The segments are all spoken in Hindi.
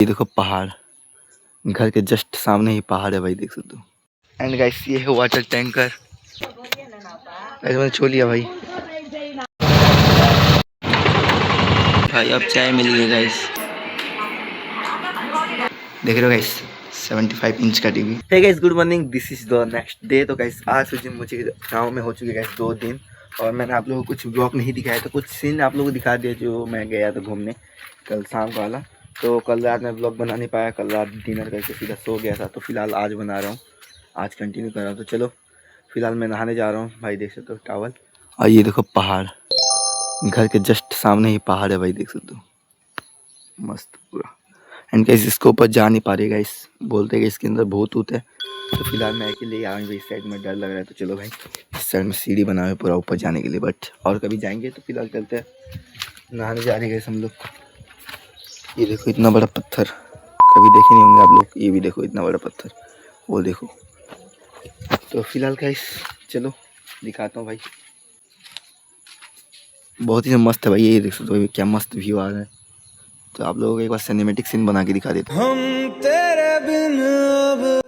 ये देखो पहाड़, घर के जस्ट सामने ही पहाड़ है भाई, देख सकते हो। एंड गाइस ये है वाटर टैंकर, ऐसे मैंने छो लिया भाई। भाई अब चाय मिल गई गाइस, देख रहे हो गाइस 75 इंच का TV. Hey guys good morning, this is the next day. तो गाइस आज से मुझे गांव में हो चुके गाइस 2 दिन, और मैंने आप लोगों को कुछ ब्लॉग नहीं दिखाया, तो कुछ सीन आप लोगों को दिखा दिया जो मैं गया था घूमने कल शाम वाला। तो कल रात में ब्लॉग बना नहीं पाया, कल रात डिनर करके सीधा सो गया था। तो फिलहाल आज बना रहा हूँ, आज कंटिन्यू कर रहा हूँ। तो चलो फिलहाल मैं नहाने जा रहा हूँ भाई, देख सकते हो टावल, और ये देखो पहाड़, घर के जस्ट सामने ही पहाड़ है भाई, देख सकते हो मस्त पूरा। एंड गाइस इसके ऊपर जा नहीं पा रही गाइस, बोलते हैं कि इसके अंदर भूत होते हैं। तो फिलहाल मैं अकेले ही आऊँगी, इस साइड में डर लग रहा है। तो चलो भाई इस साइड में सीढ़ी बना है पूरा ऊपर जाने के लिए, बट और कभी जाएंगे। तो फिलहाल चलते हैं, नहाने जा रहे हैं हम लोग। ये देखो इतना बड़ा पत्थर, कभी देखे नहीं होंगे आप लोग। ये भी देखो इतना बड़ा पत्थर, वो देखो। तो फिलहाल गाइस चलो दिखाता हूँ भाई, बहुत ही मस्त है भाई। ये देख सकते हो क्या मस्त व्यू आ रहा है। तो आप लोगों को एक बार सिनेमेटिक सीन बना के दिखा देते हम तेरे बिन।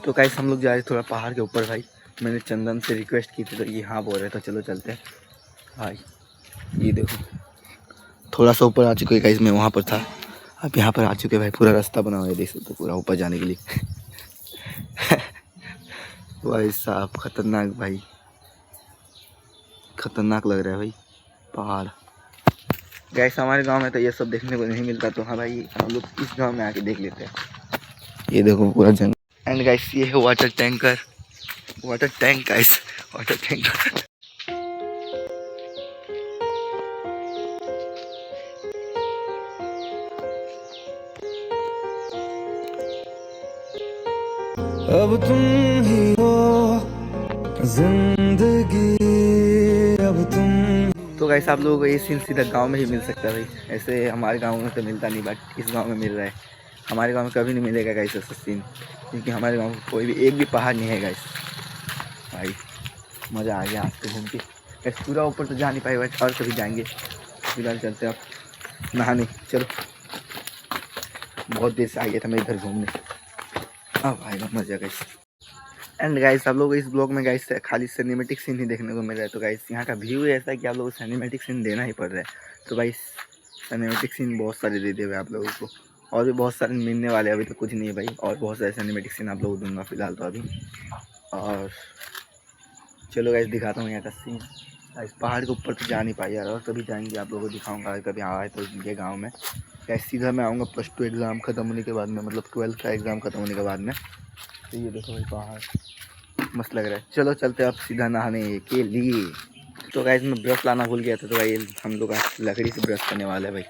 तो गाइस हम लोग जा रहे थोड़ा पहाड़ के ऊपर भाई, मैंने चंदन से रिक्वेस्ट की थी तो ये हाँ बोल रहे, तो चलो चलते हैं भाई। ये देखो थोड़ा सा ऊपर आ चुके हैं गाइस, मैं वहाँ पर था, अब यहाँ पर आ चुके भाई। पूरा रास्ता बना हुआ है, देख सकते हो पूरा ऊपर जाने के लिए। भाई साहब खतरनाक भाई, खतरनाक लग रहा है भाई पहाड़। गैस हमारे गांव में तो ये सब देखने को नहीं मिलता, तो हाँ भाई हम लोग इस गांव में आके देख लेते हैं। ये देखो पूरा जंगल। एंड गाइस ये है water tanker, water tank guys, water tanker. अब तुम ही हो जिंदगी, अब तुम। तो गाइस आप लोगों को ये सीन सीधा गांव में ही मिल सकता है भाई, ऐसे हमारे गांव में तो मिलता नहीं, बट इस गांव में मिल रहा है। हमारे गांव में कभी नहीं मिलेगा गाइस ऐसा सीन, क्योंकि हमारे गांव में कोई भी एक भी पहाड़ नहीं है गाइस। भाई मज़ा आ गया आज तो घूम के। गाइस पूरा ऊपर तो जा नहीं पाए बट और कभी जाएंगे। फिलहाल चलते हैं अब नहाने, चलो। बहुत देर से आ गया था मैं इधर घूमने, अब आएगा मज़ा गाइस। एंड गाइस आप लोग इस ब्लॉग में गाइस खाली सिनेमेटिक सीन ही देखने को मिल रहा है। तो गाइस यहाँ का व्यू ऐसा है कि आप लोगों को सिनेमेटिक सीन देना ही पड़ रहा है। तो गाइस सिनेमेटिक सीन बहुत सारे दे दिए हुए आप लोगों को, और भी बहुत सारे मिलने वाले, अभी तो कुछ नहीं है भाई, और बहुत सारे सिनेमेटिक सीन आप लोगों को दूंगा फिलहाल तो अभी। और चलो गाइस दिखाता हूँ यहाँ का सीन। इस पहाड़ के ऊपर तो जा नहीं पाई यार, और कभी जाएंगे आप लोगों को दिखाऊँगा, कभी आए तो ये गाँव में। गाइस सीधा मैं आऊँगा +2 एग्ज़ाम ख़त्म होने के बाद में, मतलब 12th का एग्ज़ाम ख़त्म होने के बाद में। तो ये देखो भाई पहाड़ मस्त लग रहा है। चलो चलते हैं अब सीधा नहाने के लिए। तो गाइस मैं ब्रश लाना भूल गया था, तो भाई हम लोग आज लकड़ी से ब्रश करने वाले हैं भाई,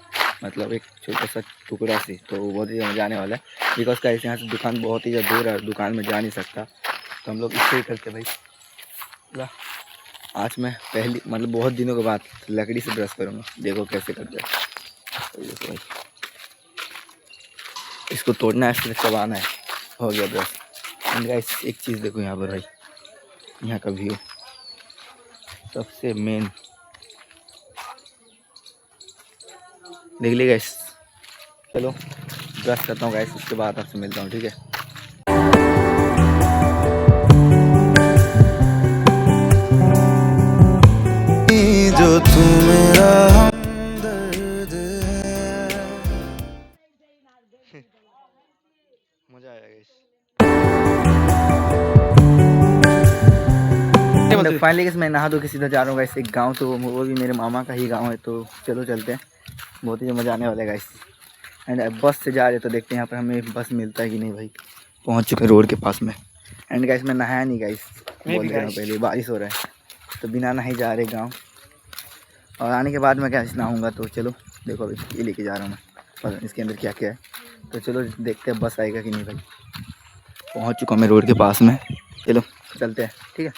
मतलब एक छोटा सा टुकड़ा से। तो बहुत ही मजा आने वाला है, बिकॉज गाइस यहाँ से दुकान बहुत ही ज़्यादा दूर है, दुकान में जा नहीं सकता, तो हम लोग इससे ही करते भाई। आज मैं पहली मतलब बहुत दिनों के बाद लकड़ी से ब्रश करूँगा, देखो कैसे करते हैं। तो देखो भाई इसको तोड़ना है, इसमें चबाना है, हो गया ब्रश। एंड गाइस एक चीज़ देखो यहाँ पर भाई, यहाँ का व्यू सबसे मेन देख ली गाइस। चलो ब्रश करता हूँ गाइस, उसके बाद आपसे मिलता हूँ, ठीक है। जो तू मेरा हमदर्द है। मजा आया गाइस। फाइनली गाइस मैं नहा धो के सीधा जा रहा हूँ गाइस एक गांव, तो वो भी मेरे मामा का ही गांव है। तो चलो चलते हैं, बहुत ही मज़ा आने वाला है गाइस। एंड बस से जा रहे तो देखते हैं यहाँ पर हमें बस मिलता है कि नहीं भाई। पहुँच चुके रोड के पास में। एंड गाइस मैं नहाया नहीं गाइस, बोल रहा हूँ पहले, बारिश हो रहा है तो बिना नहाए जा रहे गाँव, और आने के बाद मैं क्या नहाऊँगा। तो चलो देखो अभी ये लेके जा रहा हूँ मैं, पर इसके अंदर क्या क्या है। तो चलो देखते हैं बस आएगा कि नहीं भाई। पहुँच चुका मैं रोड के पास में, चलो चलते हैं, ठीक है।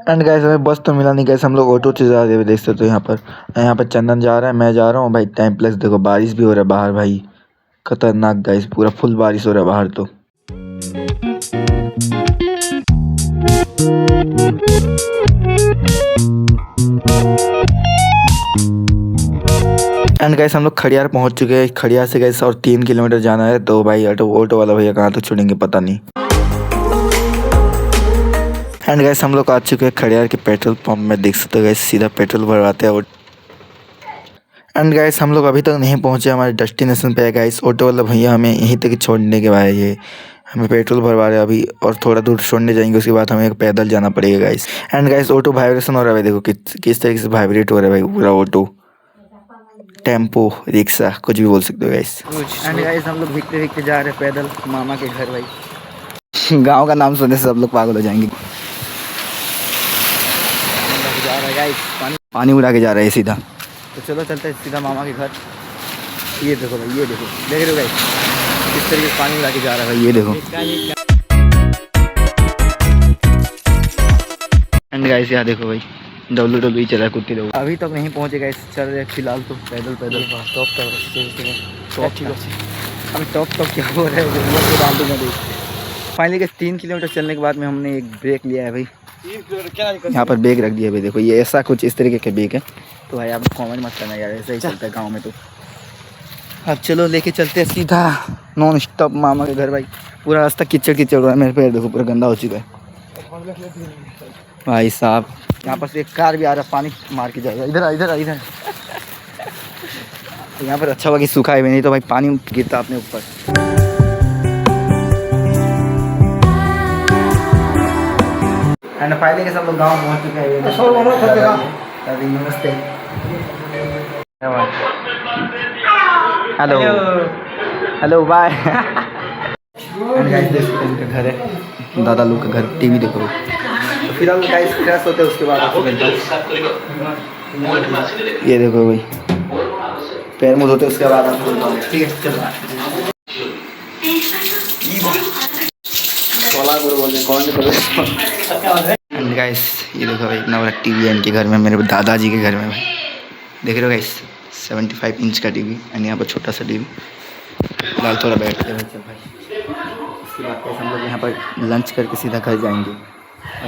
एंड गाइस हमें बस तो मिला नहीं गाइस, हम लोग ऑटो से जा रहे हैं, देख सकते हो यहाँ पर चंदन जा रहा है, मैं जा रहा हूँ भाई। टाइम प्लस देखो बारिश भी हो रहा है बाहर भाई, खतरनाक गाइस, पूरा फुल बारिश हो रहा है बाहर। तो एंड गाइस हम लोग खड़ियार पहुंच चुके हैं। खड़ियार से गाइस और 3 किलोमीटर जाना है। तो भाई ऑटो वाला भैया कहाँ तक छोड़ेंगे पता नहीं। एंड गाइस हम लोग आ चुके हैं खड़ियार के पेट्रोल पंप में। देख सकते हो गाइस सीधा पेट्रोल भरवाते हैं। एंड गाइस हम लोग अभी तक नहीं पहुंचे हमारे डेस्टिनेशन पे है गाइस। ऑटो वाला भैया हमें यहीं तक छोड़ने के बाद ये हमें पेट्रोल भरवा रहे हैं अभी, और थोड़ा दूर छोड़ने जाएंगे उसके बाद हमें पैदल जाना पड़ेगा guys. And guys auto vibration हो रहा है भाई, देखो किस तरीके से वाइब्रेट हो रहा है भाई पूरा ऑटो, टेम्पो, रिक्शा, कुछ भी बोल सकते हो गाइस। एंड गाइस हम लोग भीगते भीगते जा रहे हैं पैदल मामा के घर भाई। गांव का नाम सुनने से सब लोग पागल हो जाएंगे। जा रहा है गाइस, पानी उड़ा के जा रहा है सीधा। तो चलो चलते हैं सीधा मामा के घर। ये देखो भाई, ये देखो, देख रहे हो गाइस किस तरीके से पानी उड़ा के जा रहा है भाई, ये देखो। एंड गाइस यहाँ देखो भाई WWE चला है कुत्ते लोग। अभी तक नहीं पहुँचे गाइस, चल रहे फिलहाल तो पैदल पैदल। टॉप टॉप क्या हो रहा है। फाइनली के 3 किलोमीटर चलने के बाद में हमने एक ब्रेक लिया है भाई। यहाँ पर बैग रख दिया भाई, देखो ये ऐसा कुछ इस तरीके के बैग है। तो भाई आप कमेंट मत करना यार, ऐसा ही चलता है गाँव में। तो अब चलो लेके चलते हैं सीधा नॉन स्टॉप मामा के घर भाई। पूरा रास्ता कीचड़ कीचड़ हो रहा है, मेरे पैर देखो पूरा गंदा हो चुका है भाई साहब। यहाँ पर से एक कार भी आ रहा है, पानी मार के जाएगा। इधर इधर इधर तो यहाँ पर अच्छा हुआ कि सूखा है, नहीं तो भाई पानी गिरता अपने ऊपर। एंड फाइनली के सब लोग गाँव पहुँच चुके हैं। नमस्ते, हेलो हेलो बाय। इनका घर है, दादा लोग का घर। टीवी देखो। तो फिर हम गाइस फ्रेश होते हैं, उसके बाद आपको मिलता है। ये देखो भाई पैर मुँह धोते उसके बाद आपको मिलता हूँ, ठीक है चलो। गाइस ये देखो भाई इतना बड़ा टीवी है इनके घर में, मेरे दादाजी के घर में भाई। देख रहे हो गाइस 75 इंच का टीवी। एंड यहाँ पर छोटा सा टीवी। फिलहाल थोड़ा बैठते हैं चल भाई। उसके बाद कैसे हम लोग यहाँ पर लंच करके सीधा घर जाएंगे।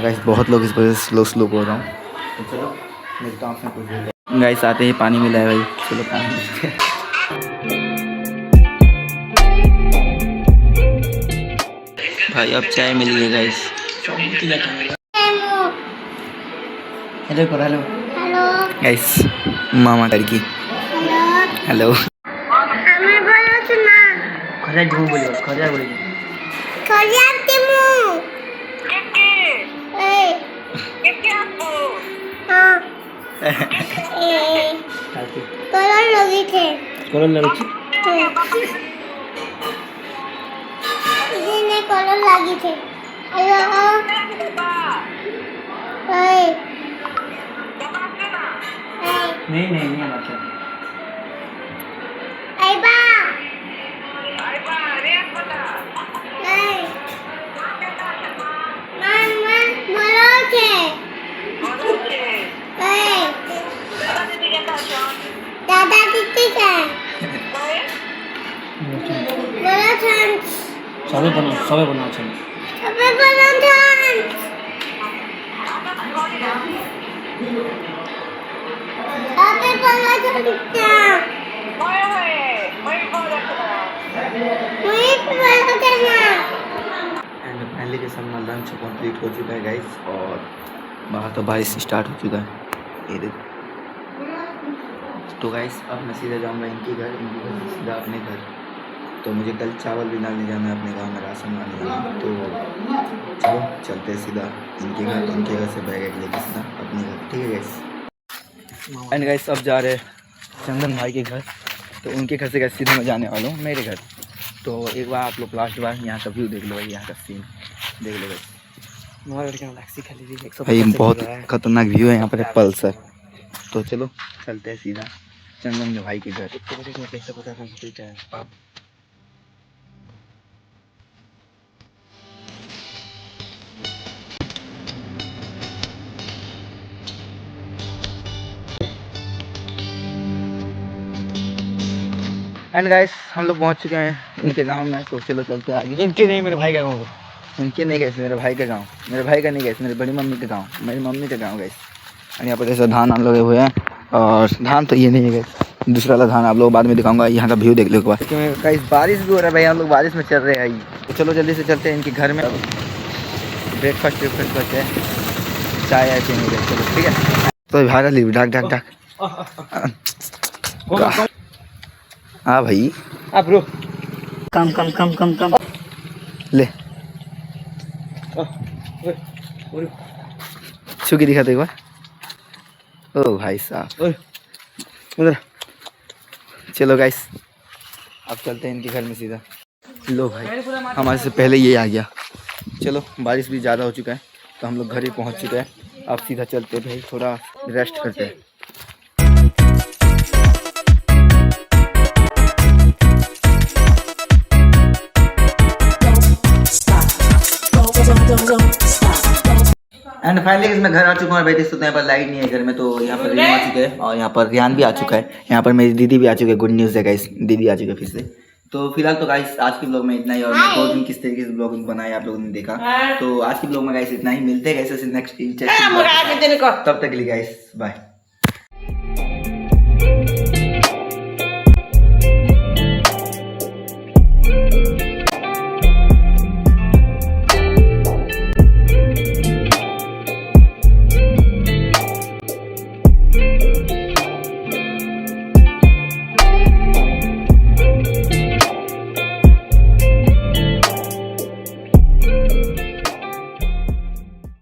गाइस बहुत लोग इस वजह से स्लो बोल रहा हूँ। तो चलो मिलता हूँ आपसे कुछ। गाइस आते ही पानी मिला है भाई, चलो पानी पीते हैं। भाई अब चाय मिली है गाइस। हेलो हेलो गाइस मामा लड़की। हेलो खरिया ढूंढ बोलियो, खरिया बोलियो, खरिया के मुंह के आपको हां कलर लगी थे, कलर लगी थी इसने कलर लगी थे। हेलो नहीं बात आइबा रे पता नहीं मन मरो के दादा दीदी का बोलो चांस सबे बना चांस फाइनली के सब लंच कंप्लीट हो चुका है गाइस। और बाहर तो बारिश स्टार्ट हो चुका है, ये देखो। तो गाइस अब मैं सीधा जाऊंगा इनके घर से सीधा अपने घर। तो मुझे कल चावल भी डालने जाना है अपने गांव में, राशन डालने जाना है। तो चलो चलते हैं सीधा इनके घर से बैग लेके सीधा अपने घर, ठीक है गाइस। एंड गाइस अब जा रहे हैं चंदन भाई के घर। तो उनके घर से गाइस सीधा मैं जाने वाला हूँ मेरे घर। तो एक बार आप लोग लास्ट बार यहाँ का व्यू देख लो भाई, यहाँ का सीन देख लो भाई। बहुत खतरनाक व्यू है यहाँ पर, पल्सर। तो चलो चलते हैं सीधा चंदन भाई के घर। एंड गाइस हम लोग पहुंच चुके हैं इनके गांव में। तो चलो चलते आगे। इनके नहीं, मेरे भाई का गाँव। इनके नहीं गए, मेरे भाई का गांव। मेरे भाई का नहीं गए, मेरी बड़ी मम्मी का गांव, मेरी मम्मी का गांव गए। और यहाँ पर ऐसा धान लगे हुए हैं। और धान तो ये नहीं है गए, दूसरा वाला धान आप लोग बाद में दिखाऊंगा। यहाँ का व्यू देख लो एक बार। गाइस बारिश भी हो रहा है भाई, हम लोग बारिश में चल रहे हैं भाई। तो चलो जल्दी से चलते हैं इनके घर में। ब्रेकफास्ट करते हैं, चाय आए पियेंगे। चलो ठीक है। तो भागा ली ढाक ढाक ढाक। हाँ भाई ब्रो कम ले छू के दिखा दो एक बार। ओ भाई साहब उधर। चलो गाइस अब चलते हैं इनके घर में सीधा। लो भाई हमारे से पहले ये आ गया। चलो बारिश भी ज़्यादा हो चुका है तो हम लोग घर ही पहुंच चुके हैं। अब सीधा चलते हैं भाई, थोड़ा रेस्ट करते हैं। एंड फाइनली मैं घर आ चुका हूँ। बैठे सोते हैं पर लाइट नहीं है घर में, तो यहाँ पर रियान आ चुके हैं और यहाँ पर रियान भी आ चुका है। यहाँ पर मेरी दीदी भी आ चुकी है। गुड न्यूज़ है गाइस, दीदी आ चुके हैं फिर से। तो फिलहाल तो गाइस आज के ब्लॉग में इतना ही। और मैं 2 दिन किस तरीके से ब्लॉगिंग बनाया आप लोगों ने देखा। तो आज के ब्लॉग में गाइस इतना ही। मिलते हैं गाइस नेक्स्ट इंटरेस्टिंग। तब तक के लिए गाइस बाय।